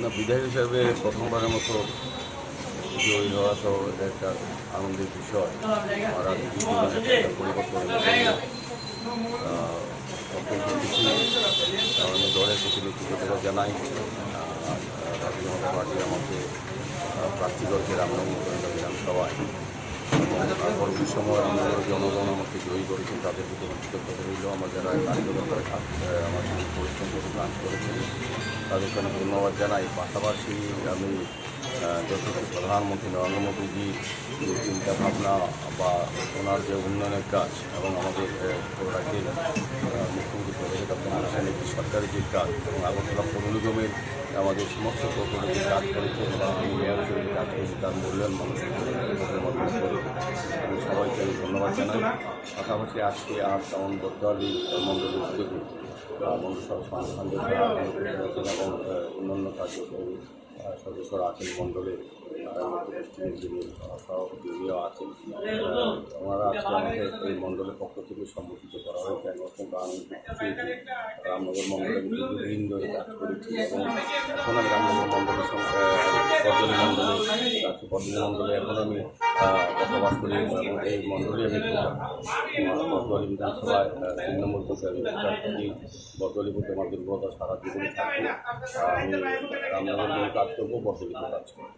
না, বিধায়ক হিসাবে প্রথমবারের মতো জয়ী হওয়া তো একটা আনন্দের বিষয়। আর রাজনীতি জীবনে একটা পরিবর্তন অত্যন্ত খুশি। আমি দলের প্রতি কৃতজ্ঞতা জানাই। জাতীয় জনতা পার্টি আমাকে প্রার্থী করছে রামনগর বিধানসভায়, এবং পরবর্তী সময় রামনগরের জনগণ আমাকে জয়ী করেছেন, তাদের প্রতি কৃতজ্ঞতা রইল। আমার যারা কার্যকর্তারা আমার সঙ্গে পরিশ্রম করে কাজ করেছেন তাদেরকে আমি ধন্যবাদ জানাই। পাশাপাশি আমি যথেষ্ট প্রধানমন্ত্রী নরেন্দ্র মোদীজির যে চিন্তাভাবনা বা ওনার যে উন্নয়নের কাজ এবং আমাদের রাজ্যের মুখ্যমন্ত্রী প্রফেসর ডক্টর মোহাম্মদ ইউনূসের একটি সরকারের যে কাজ এবং আগরতলা পৌর নিগমের আমাদের সমস্ত প্রকল্পে যে কাজ করেছেন বা আমি মেয়র হিসেবে যে কাজ করেছি তার মূল্যায়ন মানুষের আমি সবাইকে আমি ধন্যবাদ জানাই। পাশাপাশি আজকে আর তেমন বদলি মণ্ডলের উদ্যোগে মন্ডল সংস্থান এবং অন্যান্য কার্যকরী সদস্যরা আছেন মণ্ডলের সভাপতিও আছেন। ওনারা আজকে আমাকে এই মণ্ডলের পক্ষ থেকে সম্বোধিত করা হয়েছে। আমি অত্যন্ত আনন্দিত রামনগর মণ্ডলে দীর্ঘদিন ধরে কাজ করেছি এবং এখন আমি রামনগর মণ্ডলের সঙ্গে বদলি মণ্ডলে এখন আমি বসবাস করি এবং এই মণ্ডলে আমি বদলি বিধানসভায় 3 নম্বর বুথে আমি থাকি। বদলি বুথে আমার দুর্বলতা সারা জীবনে থাকবে। আমি রামনগর কাজ করবো, বদলিতে কাজ করবো।